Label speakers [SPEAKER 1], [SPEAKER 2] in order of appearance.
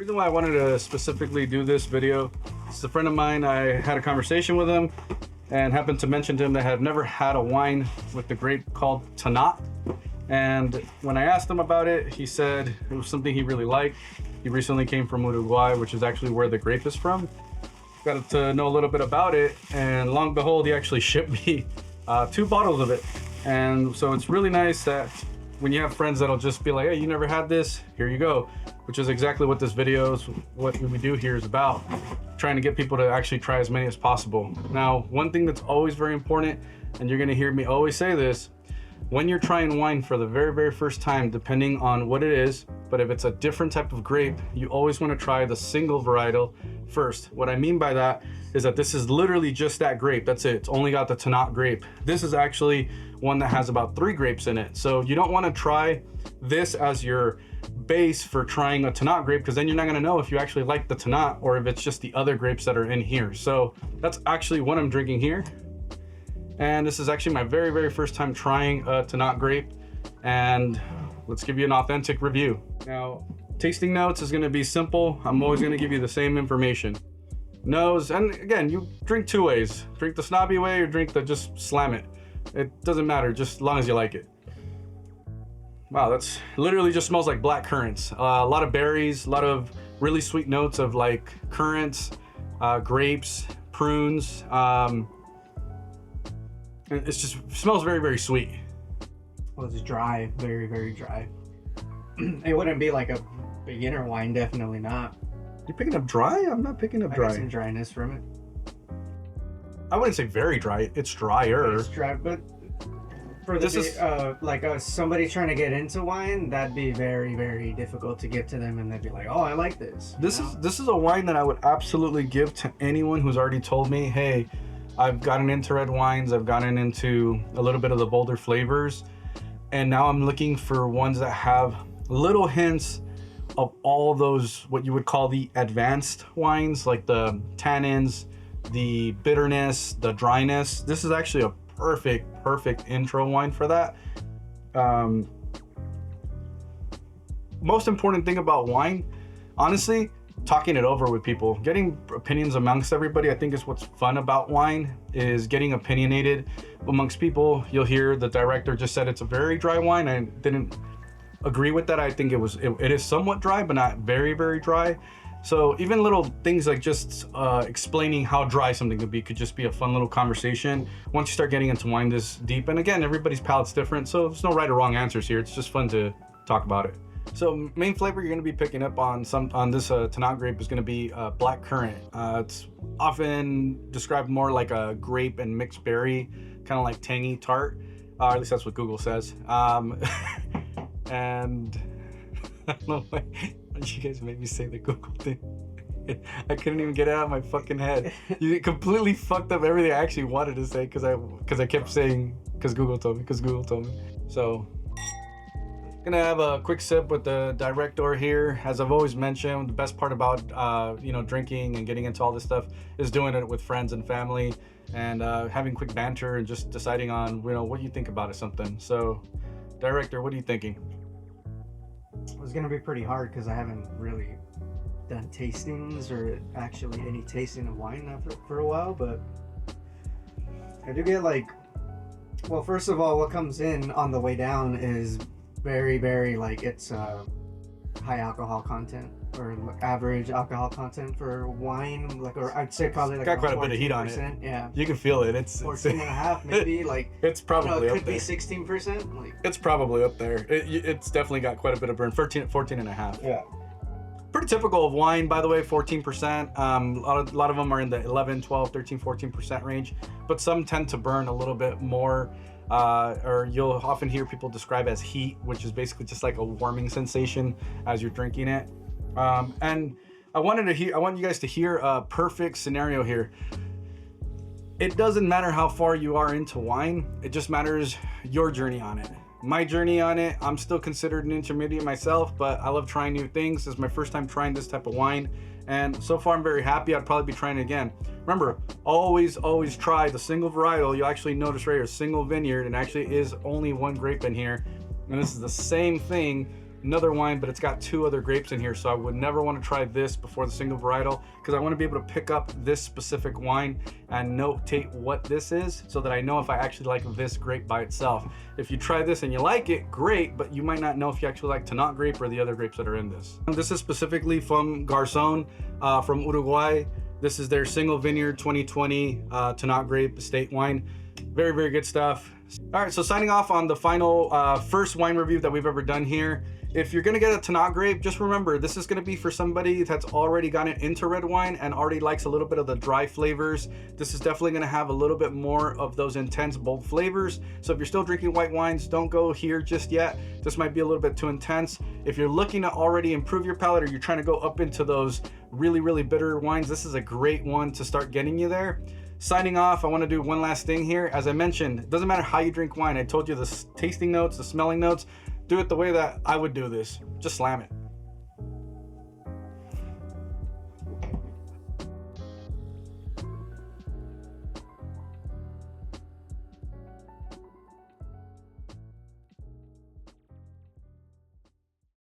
[SPEAKER 1] reason why I wanted to specifically do this video is a friend of mine. I had a conversation with him and happened to mention to him that I had never had a wine with the grape called Tannat. And when I asked him about it, he said it was something he really liked. He recently came from Uruguay, which is actually where the grape is from. Got to know a little bit about it, and long and behold, he actually shipped me 2 bottles of it. And so it's really nice that when you have friends that'll just be like, hey, you never had this, here you go, which is exactly what this video is, what we do here is about, trying to get people to actually try as many as possible. Now, one thing that's always very important, and you're gonna hear me always say this, when you're trying wine for the very, very first time, depending on what it is, but if it's a different type of grape, you always want to try the single varietal first. What I mean by that is that this is literally just that grape. That's it. It's only got the Tannat grape. This is actually one that has about 3 grapes in it. So you don't want to try this as your base for trying a Tannat grape, because then you're not going to know if you actually like the Tannat or if it's just the other grapes that are in here. So that's actually what I'm drinking here. And this is actually my very, very first time trying a Tannat grape, and let's give you an authentic review. Now, tasting notes is going to be simple. I'm always going to give you the same information. Nose, and again, you drink 2 ways. Drink the snobby way or drink the just slam it. It doesn't matter, just as long as you like it. Wow, that's literally just smells like black currants. A lot of berries, a lot of really sweet notes of like currants, grapes, prunes. It just smells very, very sweet.
[SPEAKER 2] Well, it's dry, very, very dry. It wouldn't be like a beginner wine, definitely not.
[SPEAKER 1] You picking up dry? I'm not picking up
[SPEAKER 2] I
[SPEAKER 1] dry.
[SPEAKER 2] got some dryness from it.
[SPEAKER 1] I wouldn't say very dry. It's drier.
[SPEAKER 2] It's dry, but for
[SPEAKER 1] This
[SPEAKER 2] this
[SPEAKER 1] is-
[SPEAKER 2] somebody trying to get into wine, that'd be very, very difficult to get to them, and they'd be like, "Oh, I like this."
[SPEAKER 1] This is a wine that I would absolutely give to anyone who's already told me, hey, I've gotten into red wines, I've gotten into a little bit of the bolder flavors, and now I'm looking for ones that have little hints of all those, what you would call the advanced wines, like the tannins, the bitterness, the dryness. This is actually a perfect intro wine for that. Most important thing about wine, honestly, talking it over with people, getting opinions amongst everybody. I think is what's fun about wine, is getting opinionated amongst people. You'll hear the director just said it's a very dry wine. I didn't agree with that. I think it is somewhat dry, but not very, very dry. So even little things like just explaining how dry something could be could just be a fun little conversation once you start getting into wine this deep. And again, everybody's palate's different, so there's no right or wrong answers here. It's just fun to talk about it. So main flavor you're going to be picking up on this Tannat grape is going to be black currant. It's often described more like a grape and mixed berry, kind of like tangy tart. At least that's what Google says. And I don't know why you guys made me say the Google thing. I couldn't even get it out of my fucking head. You completely fucked up everything I actually wanted to say because I kept saying because Google told me. So gonna have a quick sip with the director here. As I've always mentioned, the best part about drinking and getting into all this stuff is doing it with friends and family, and having quick banter and just deciding on what you think about it, something. So director, what are you thinking?
[SPEAKER 2] It was gonna be pretty hard because I haven't really done tastings or actually any tasting of wine for a while, but I do get well, first of all, what comes in on the way down is very, very it's high alcohol content or average alcohol content for wine, or I'd say probably
[SPEAKER 1] Got quite a bit of heat on it.
[SPEAKER 2] Yeah,
[SPEAKER 1] You can feel it. It's
[SPEAKER 2] 14.5 maybe.
[SPEAKER 1] It's probably
[SPEAKER 2] it
[SPEAKER 1] up
[SPEAKER 2] could be
[SPEAKER 1] there.
[SPEAKER 2] 16%.
[SPEAKER 1] It's probably up there. It's definitely got quite a bit of burn. 14.5.
[SPEAKER 2] Yeah.
[SPEAKER 1] Pretty typical of wine, by the way, 14%. A lot of them are in the 11, 12, 13, 14% range, but some tend to burn a little bit more. Or you'll often hear people describe as heat, which is basically just like a warming sensation as you're drinking it. And I want you guys to hear a perfect scenario here. It doesn't matter how far you are into wine, it just matters your journey on it. My journey on it, I'm still considered an intermediate myself, but I love trying new things. This is my first time trying this type of wine, and so far I'm very happy. I'd probably be trying it again. Remember, always try the single varietal. You'll actually notice right here, single vineyard, and actually is only 1 grape in here. And this is the same thing another wine, but it's got 2 other grapes in here. So I would never want to try this before the single varietal, because I want to be able to pick up this specific wine and notate what this is so that I know if I actually like this grape by itself. If you try this and you like it, great, but you might not know if you actually like Tannat grape or the other grapes that are in this. This is specifically from Garzon, from Uruguay. This is their single vineyard 2020 Tannat grape estate wine. Very, very good stuff. All right, so signing off on the final first wine review that we've ever done here. If you're gonna get a Tannat grape, just remember, this is gonna be for somebody that's already gotten into red wine and already likes a little bit of the dry flavors. This is definitely gonna have a little bit more of those intense, bold flavors. So if you're still drinking white wines, don't go here just yet. This might be a little bit too intense. If you're looking to already improve your palate, or you're trying to go up into those really, really bitter wines, this is a great one to start getting you there. Signing off, I want to do one last thing here. As I mentioned, it doesn't matter how you drink wine. I told you the tasting notes, the smelling notes. Do it the way that I would do this. Just slam it.